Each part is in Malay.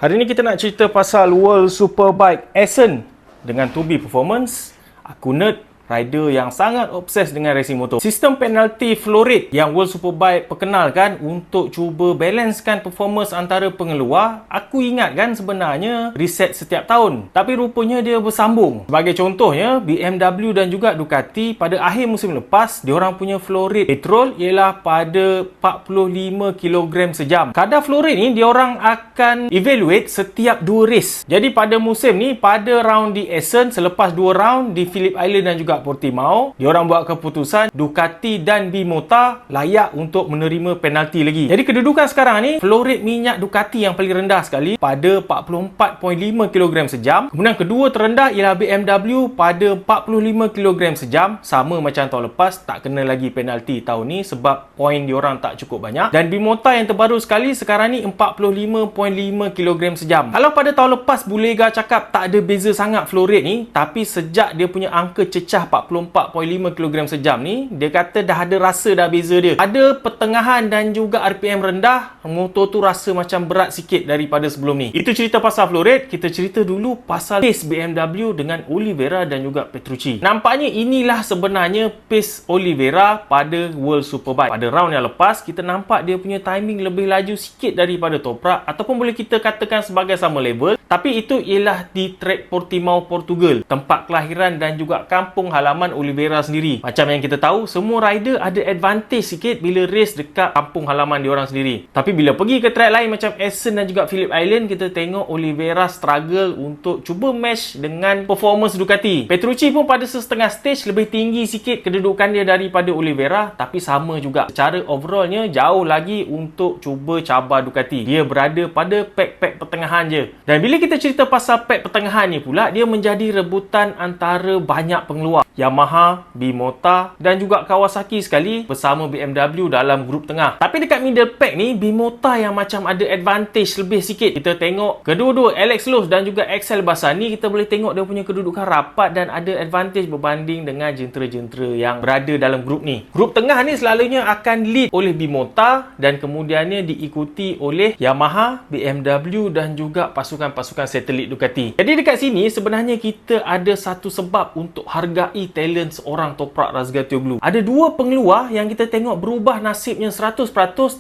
Hari ni kita nak cerita pasal World Superbike Essen dengan 2B Performance. Aku nerd, rider yang sangat obses dengan racing motor. Sistem penalti flow rate yang World Superbike perkenalkan untuk cuba balancekan performance antara pengeluar. Aku ingat kan sebenarnya reset setiap tahun, tapi rupanya dia bersambung. Sebagai contohnya, BMW dan juga Ducati pada akhir musim lepas, diorang punya flow rate petrol ialah pada 45 kg sejam. Kadar flow rate ni diorang akan evaluate setiap 2 race. Jadi pada musim ni, pada round di Essen, selepas 2 round di Phillip Island dan juga Portimao, diorang buat keputusan Ducati dan Bimota layak untuk menerima penalti lagi. Jadi kedudukan sekarang ni, flow rate minyak Ducati yang paling rendah sekali pada 44.5 kg sejam. Kemudian kedua terendah ialah BMW pada 45 kg sejam, sama macam tahun lepas, tak kena lagi penalti tahun ni sebab poin diorang tak cukup banyak. Dan Bimota yang terbaru sekali sekarang ni 45.5 kg sejam. Kalau pada tahun lepas Bulega cakap tak ada beza sangat flow rate ni, tapi sejak dia punya angka cecah 44.5 kg sejam ni, dia kata dah ada rasa dah beza dia. Ada pertengahan dan juga RPM rendah, motor tu rasa macam berat sikit daripada sebelum ni. Itu cerita pasal flow rate. Kita cerita dulu pasal pace BMW dengan Oliveira dan juga Petrucci. Nampaknya inilah sebenarnya pace Oliveira pada World Superbike. Pada round yang lepas, kita nampak dia punya timing lebih laju sikit daripada Toprak, ataupun boleh kita katakan sebagai sama level. Tapi itu ialah di track Portimao, Portugal, tempat kelahiran dan juga kampung halaman Oliveira sendiri. Macam yang kita tahu, semua rider ada advantage sikit bila race dekat kampung halaman diorang sendiri. Tapi bila pergi ke track lain macam Essen dan juga Phillip Island, kita tengok Oliveira struggle untuk cuba match dengan performance Ducati. Petrucci pun pada setengah stage lebih tinggi sikit kedudukan dia daripada Oliveira, tapi sama juga. Secara overallnya jauh lagi untuk cuba cabar Ducati. Dia berada pada pack pertengahan je. Dan bila kita cerita pasal pack pertengahan ni pula, dia menjadi rebutan antara banyak pengeluar. Yamaha, Bimota dan juga Kawasaki sekali bersama BMW dalam grup tengah. Tapi dekat middle pack ni, Bimota yang macam ada advantage lebih sikit. Kita tengok kedua-dua Alex Lowes dan juga Axel Bassani, kita boleh tengok dia punya kedudukan rapat dan ada advantage berbanding dengan jentera-jentera yang berada dalam grup ni. Grup tengah ni selalunya akan lead oleh Bimota dan kemudiannya diikuti oleh Yamaha, BMW dan juga pasukan-pasukan satelit Ducati. Jadi dekat sini sebenarnya kita ada satu sebab untuk hargai talent seorang Toprak Razgatlioglu. Ada dua pengeluar yang kita tengok berubah nasibnya 100%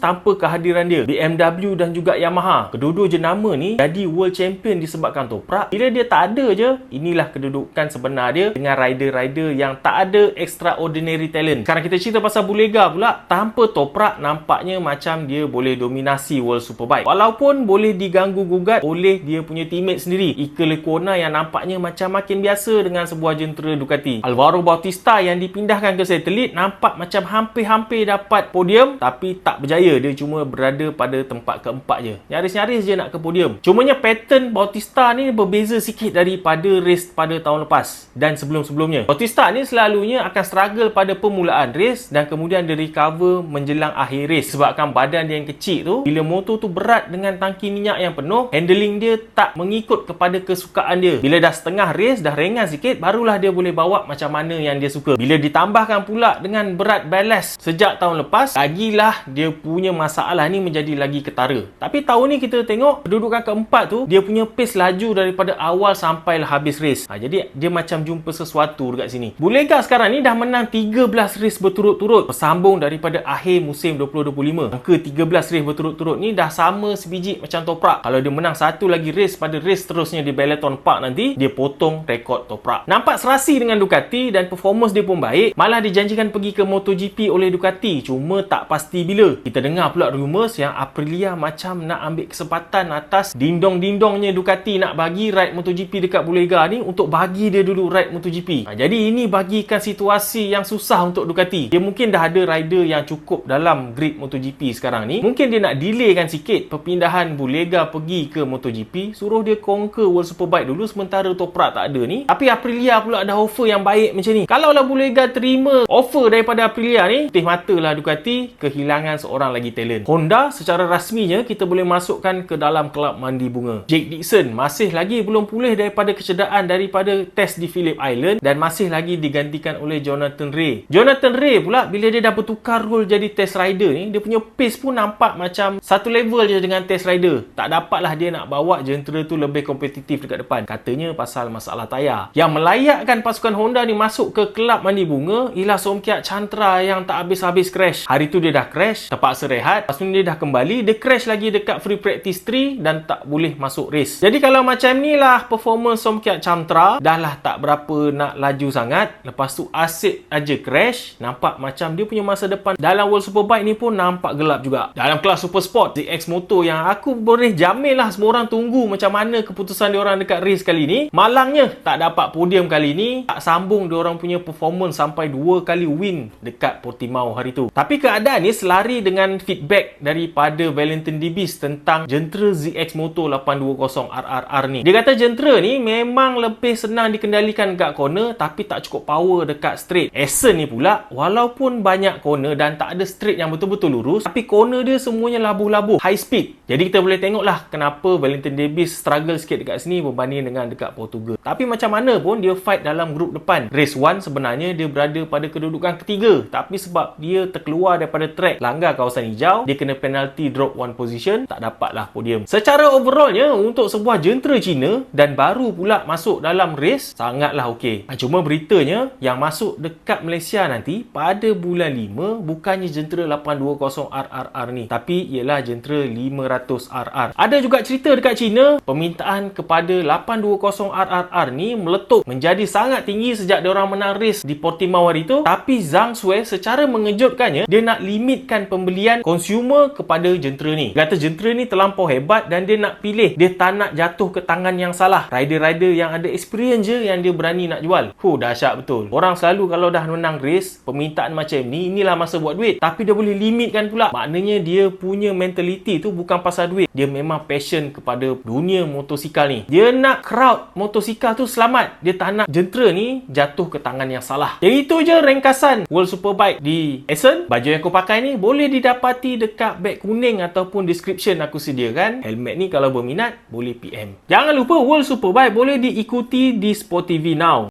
tanpa kehadiran dia, BMW dan juga Yamaha. Kedua-dua jenama ni jadi world champion disebabkan Toprak. Bila dia tak ada je, inilah kedudukan sebenar dia dengan rider-rider yang tak ada extraordinary talent. Sekarang kita cerita pasal Bulega pula. Tanpa Toprak, nampaknya macam dia boleh dominasi World Superbike. Walaupun boleh diganggu-gugat oleh dia punya teammate sendiri, Iker Lecuona yang nampaknya macam makin biasa dengan sebuah jentera Ducati. Alvaro Bautista yang dipindahkan ke satelit nampak macam hampir-hampir dapat podium, tapi tak berjaya. Dia cuma berada pada tempat keempat je. Nyaris-nyaris je nak ke podium. Cumanya pattern Bautista ni berbeza sikit daripada race pada tahun lepas dan sebelum-sebelumnya. Bautista ni selalunya akan struggle pada permulaan race dan kemudian dia recover menjelang akhir race. Sebabkan badan dia yang kecil tu, bila motor tu berat dengan tangki minyak yang penuh, handling dia tak mengikut kepada kesukaan dia. Bila dah setengah race, dah ringan sikit, barulah dia boleh bawa macam mana yang dia suka. Bila ditambahkan pula dengan berat ballast sejak tahun lepas, lagilah dia punya masalah ni menjadi lagi ketara. Tapi tahun ni kita tengok kedudukan keempat tu, dia punya pace laju daripada awal sampailah habis race. Jadi dia macam jumpa sesuatu dekat sini. Bulega sekarang ni dah menang 13 race berturut-turut, bersambung daripada akhir musim 2025. Angka 13 race berturut-turut ni dah sama sebiji macam Toprak. Kalau dia menang satu lagi race pada race terusnya di Benetton Park nanti, dia potong rekod Toprak. Nampak serasi dengan Ducati dan performance dia pun baik. Malah dijanjikan pergi ke MotoGP oleh Ducati, cuma tak pasti bila. Kita dengar pula rumours yang Aprilia macam nak ambil kesempatan atas dindong-dindongnya Ducati nak bagi ride MotoGP dekat Bulega ni untuk bagi dia dulu ride MotoGP. Jadi ini bagikan situasi yang susah untuk Ducati. Dia mungkin dah ada rider yang cukup dalam grid MotoGP sekarang ni. Mungkin dia nak delaykan sikit perpindahan Bulega pergi ke MotoGP, suruh dia conquer World Superbike dulu sementara Toprak tak ada ni. Tapi Aprilia pula ada offer yang baik baik macam ni. Kalau lah Bulega terima offer daripada Aprilia ni, putih matalah Ducati kehilangan seorang lagi talent. Honda secara rasminya kita boleh masukkan ke dalam kelab mandi bunga. Jake Dixon masih lagi belum pulih daripada kecederaan daripada test di Phillip Island dan masih lagi digantikan oleh Jonathan Rea. Jonathan Rea pula bila dia dah bertukar role jadi test rider ni, dia punya pace pun nampak macam satu level je dengan test rider. Tak dapatlah dia nak bawa jentera tu lebih kompetitif dekat depan. Katanya pasal masalah tayar. Yang melayakkan pasukan Honda ni masuk ke kelab mandi bunga ialah Somkiat Chantra yang tak habis-habis crash. Hari tu dia dah crash, terpaksa rehat. Lepas tu dia dah kembali, dia crash lagi dekat free practice 3 dan tak boleh masuk race. Jadi kalau macam ni lah performance Somkiat Chantra, dah lah tak berapa nak laju sangat. Lepas tu asyik aja crash, nampak macam dia punya masa depan dalam World Superbike ni pun nampak gelap juga. Dalam kelas Super Sport ZX Moto yang aku boleh jamin lah semua orang tunggu macam mana keputusan diorang dekat race kali ni, malangnya tak dapat podium kali ni, tak sambung diorang punya performance sampai 2 kali win dekat Portimao hari tu. Tapi keadaan ni selari dengan feedback daripada Valentin Debis tentang jentera ZX Moto 820 RRR ni. Dia kata jentera ni memang lebih senang dikendalikan dekat corner tapi tak cukup power dekat straight. Essen ni pula walaupun banyak corner dan tak ada straight yang betul-betul lurus, tapi corner dia semuanya labuh-labuh, high speed. Jadi kita boleh tengoklah kenapa Valentin Debis struggle sikit dekat sini berbanding dengan dekat Portugal. Tapi macam mana pun dia fight dalam grup depan. Race 1 sebenarnya dia berada pada kedudukan ketiga, tapi sebab dia terkeluar daripada track, langgar kawasan hijau, dia kena penalty drop 1 position, tak dapatlah podium. Secara overallnya untuk sebuah jentera Cina dan baru pula masuk dalam race, sangatlah okey. Cuma beritanya yang masuk dekat Malaysia nanti pada bulan 5 bukannya jentera 820 RRR ni, tapi ialah jentera 500 RR. Ada juga cerita dekat China, permintaan kepada 820 RRR ni meletup menjadi sangat tinggi sejak diorang menang race di Portimao hari tu. Tapi Zhang Sui secara mengejutkannya, dia nak limitkan pembelian consumer kepada jentera ni. Dia kata jentera ni terlampau hebat dan dia nak pilih, dia tak nak jatuh ke tangan yang salah. Rider-rider yang ada experience je yang dia berani nak jual. Dahsyat betul. Orang selalu kalau dah menang race, permintaan macam ni, inilah masa buat duit. Tapi dia boleh limitkan pula. Maknanya dia punya mentality tu bukan pasal duit. Dia memang passion kepada dunia motosikal ni. Dia nak crowd motosikal tu selamat. Dia tak nak jentera ni jatuh ke tangan yang salah. Jadi itu je ringkasan World Superbike di Essen. Baju yang aku pakai ni boleh didapati dekat beg kuning ataupun description aku sediakan. Helmet ni kalau berminat boleh PM. Jangan lupa World Superbike boleh diikuti di Sport TV Now.